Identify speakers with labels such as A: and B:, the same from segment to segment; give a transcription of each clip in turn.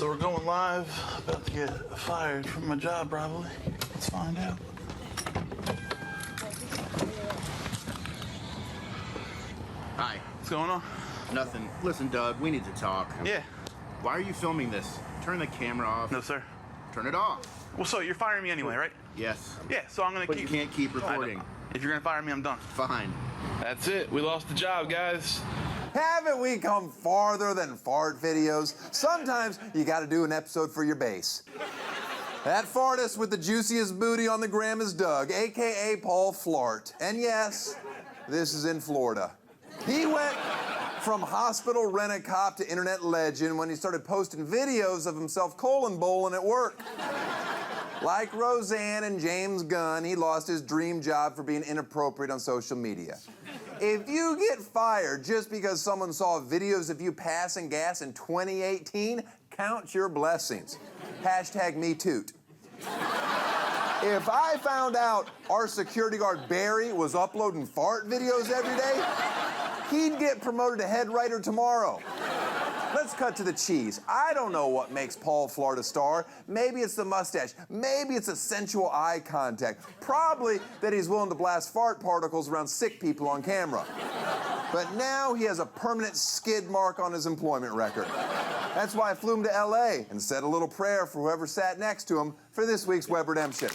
A: So we're going live, about to get fired from my job probably. Let's find out.
B: Hi.
A: What's going on?
B: Nothing. Listen, Doug, we need to talk.
A: Yeah.
B: Why are you filming this? Turn the camera off.
A: No, sir.
B: Turn it off.
A: Well, so you're firing me anyway, right?
B: Yes.
A: Yeah, so I'm gonna
B: But
A: keep...
B: you can't keep recording.
A: If you're gonna fire me, I'm done.
B: Fine.
A: That's it. We lost the job, guys.
C: Haven't we come farther than fart videos? Sometimes you gotta do an episode for your base. That fartist with the juiciest booty on the gram is Doug, AKA Paul Flart. And yes, this is in Florida. He went from hospital rent-a-cop to internet legend when he started posting videos of himself colon bowling at work. Like Roseanne and James Gunn, he lost his dream job for being inappropriate on social media. If you get fired just because someone saw videos of you passing gas in 2018, count your blessings. Hashtag #MeToot. If I found out our security guard Barry was uploading fart videos every day, he'd get promoted to head writer tomorrow. Let's cut to the cheese. I don't know what makes Paul Flart a star. Maybe it's the mustache. Maybe it's a sensual eye contact. Probably that he's willing to blast fart particles around sick people on camera. But now he has a permanent skid mark on his employment record. That's why I flew him to LA and said a little prayer for whoever sat next to him for this week's Web Redemption.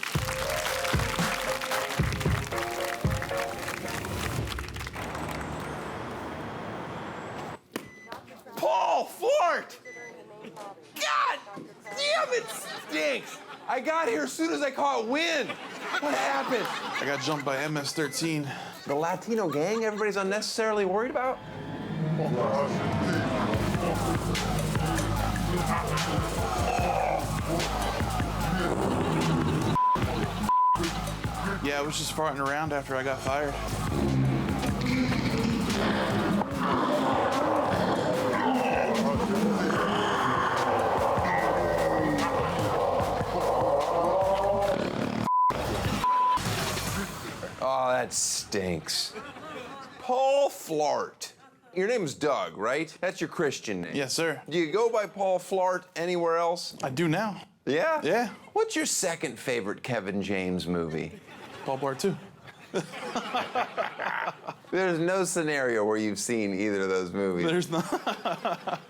C: Paul Flart! God damn, it stinks! I got here as soon as I caught wind. What happened?
A: I got jumped by MS-13.
C: The Latino gang everybody's unnecessarily worried about?
A: Yeah, I was just farting around after I got fired.
C: Oh, that stinks. Paul Flart. Your name's Doug, right? That's your Christian name.
A: Yes, sir.
C: Do you go by Paul Flart anywhere else?
A: I do now.
C: Yeah?
A: Yeah.
C: What's your second favorite Kevin James movie?
A: Paul Blart too.
C: There's no scenario where you've seen either of those movies.
A: There's not.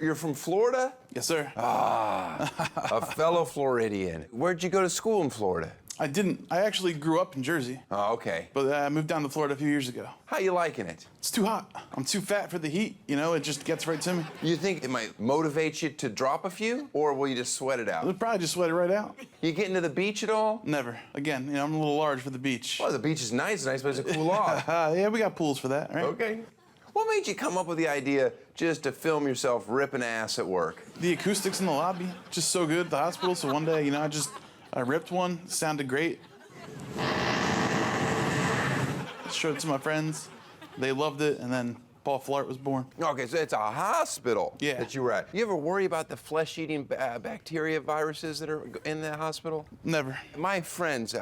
C: You're from Florida?
A: Yes, sir.
C: A fellow Floridian. Where'd you go to school in Florida?
A: I didn't. I actually grew up in Jersey.
C: Oh, okay.
A: But I moved down to Florida a few years ago.
C: How you liking it?
A: It's too hot. I'm too fat for the heat, you know? It just gets right to me.
C: You think it might motivate you to drop a few, or will you just sweat it out?
A: I'll probably just sweat it right out.
C: You getting to the beach at all?
A: Never. Again, you know, I'm a little large for the beach.
C: Well, the beach is nice place to cool off.
A: Yeah, we got pools for that, right?
C: Okay. What made you come up with the idea just to film yourself ripping ass at work?
A: The acoustics in the lobby, just so good at the hospital. So one day, you know, I ripped one. It sounded great. Showed it to my friends. They loved it, and then Paul Flart was born.
C: Okay, so it's a hospital that you were at. You ever worry about the flesh-eating bacteria viruses that are in the hospital?
A: Never.
C: My friends,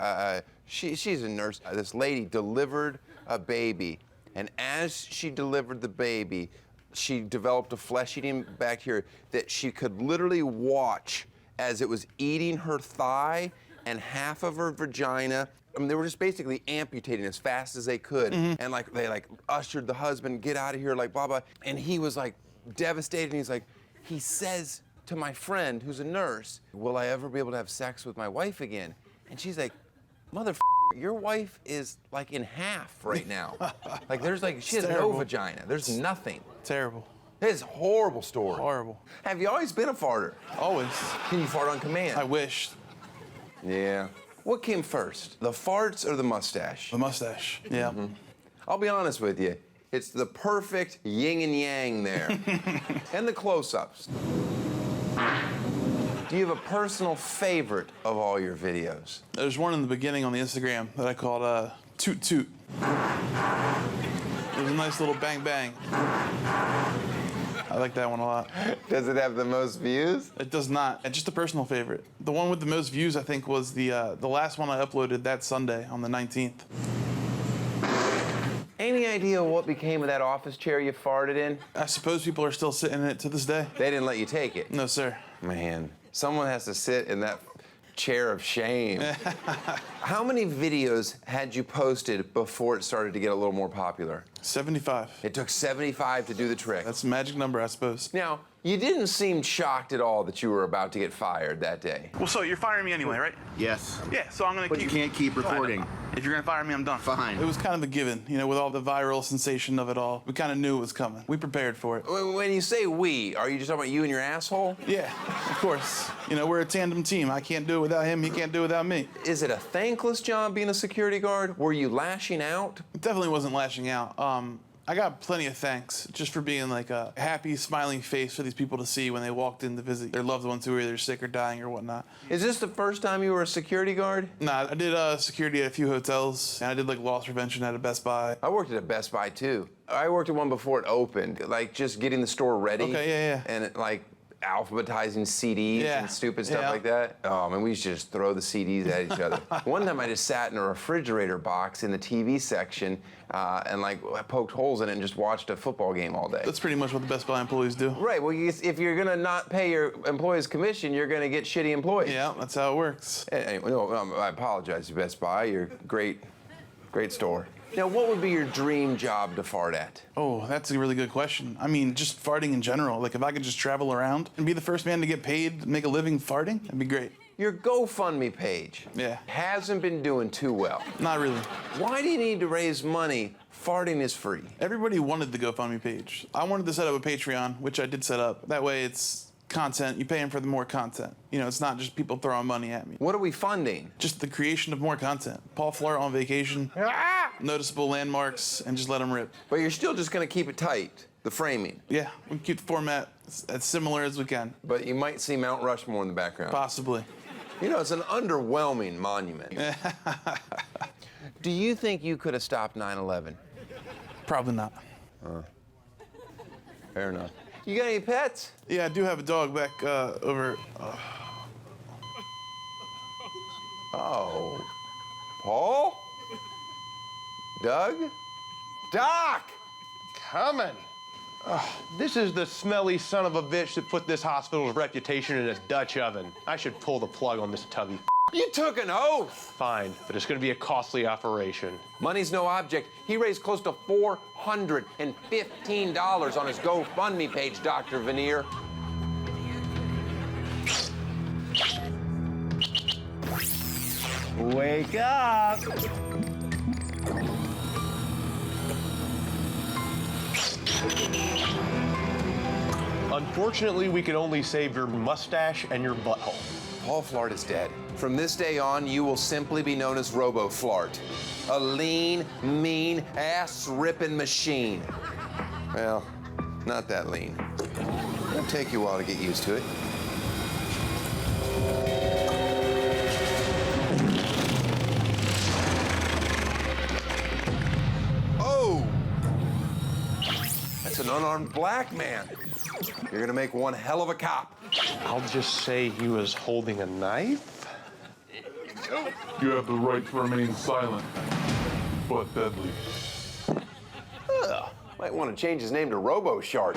C: she's a nurse. This lady delivered a baby, and as she delivered the baby, she developed a flesh-eating bacteria that she could literally watch as it was eating her thigh and half of her vagina. I mean, they were just basically amputating as fast as they could. And they ushered the husband, get out of here, like blah, blah. And he was like devastated. And he says to my friend who's a nurse, will I ever be able to have sex with my wife again? And she's like, your wife is like in half right now. She has no vagina. There's nothing.
A: Terrible.
C: It's a horrible story.
A: Horrible.
C: Have you always been a farter?
A: Always.
C: Can you fart on command?
A: I wish.
C: Yeah. What came first, the farts or the mustache?
A: The mustache. Yeah.
C: I'll be honest with you. It's the perfect yin and yang there. And the close-ups. Do you have a personal favorite of all your videos?
A: There's one in the beginning on the Instagram that I called Toot Toot. It was a nice little bang bang. I like that one a lot.
C: Does it have the most views?
A: It does not. It's just a personal favorite. The one with the most views, I think, was the last one I uploaded that Sunday on the 19th.
C: Any idea what became of that office chair you farted in?
A: I suppose people are still sitting in it to this day.
C: They didn't let you take it.
A: No, sir.
C: Man, someone has to sit in that chair of shame. How many videos had you posted before it started to get a little more popular?
A: 75.
C: It took 75 to do the trick.
A: That's a magic number, I suppose.
C: Now, you didn't seem shocked at all that you were about to get fired that day.
A: Well, so you're firing me anyway, right?
B: Yes.
A: Yeah, so I'm gonna
B: But you can't keep recording.
A: If you're gonna fire me, I'm done.
B: Fine.
A: It was kind of a given, you know, with all the viral sensation of it all. We kind of knew it was coming. We prepared for it.
C: When you say we, are you just talking about you and your asshole?
A: Yeah, of course. You know, we're a tandem team. I can't do it without him. He can't do it without me.
C: Is it a thankless job being a security guard? Were you lashing out?
A: It definitely wasn't lashing out. I got plenty of thanks just for being like a happy, smiling face for these people to see when they walked in to visit their loved ones who were either sick or dying or whatnot.
C: Is this the first time you were a security guard?
A: Nah, I did security at a few hotels, and I did like loss prevention at a Best Buy.
C: I worked at a Best Buy too. I worked at one before it opened, like just getting the store ready.
A: Okay, yeah.
C: And like alphabetizing CDs
A: Yeah,
C: and stupid stuff
A: yeah.
C: like that. Oh man, we used to just throw the CDs at each other. One time I just sat in a refrigerator box in the TV section and like poked holes in it and just watched a football game all day.
A: That's pretty much what the Best Buy employees do.
C: Right, well, if you're gonna not pay your employees commission, you're gonna get shitty employees.
A: Yeah, that's how it works.
C: Anyway, no, I apologize to Best Buy. You're a great store. Now, what would be your dream job to fart at?
A: Oh, that's a really good question. I mean, just farting in general. Like, if I could just travel around and be the first man to get paid, make a living farting, that'd be great.
C: Your GoFundMe page hasn't been doing too well.
A: Not really.
C: Why do you need to raise money? Farting is free.
A: Everybody wanted the GoFundMe page. I wanted to set up a Patreon, which I did set up. That way it's content. You pay them for the more content. You know, it's not just people throwing money at me.
C: What are we funding?
A: Just the creation of more content. Paul Flart on vacation, noticeable landmarks, and just let them rip.
C: But you're still just gonna keep it tight, the framing.
A: Yeah, we can keep the format as similar as we can.
C: But you might see Mount Rushmore in the background.
A: Possibly.
C: You know, it's an underwhelming monument. Do you think you could have stopped 9/11?
A: Probably not.
C: Fair enough. You got any pets?
A: Yeah, I do have a dog back over.
C: Oh. Paul? Doug? Doc!
D: Coming. This is the smelly son of a bitch that put this hospital's reputation in a Dutch oven. I should pull the plug on this tubby.
C: You took an oath.
D: Fine, but it's gonna be a costly operation.
C: Money's no object. He raised close to $415 on his GoFundMe page, Dr. Veneer.
D: Wake up! Unfortunately, we can only save your mustache and your butthole.
C: Paul Flart is dead. From this day on, you will simply be known as Robo Flart. A lean, mean, ass-ripping machine. Well, not that lean. It'll take you a while to get used to it. Oh! That's an unarmed black man. You're gonna make one hell of a cop.
D: I'll just say he was holding a knife.
E: You have the right to remain silent, but deadly.
C: Might want to change his name to Robo Shark.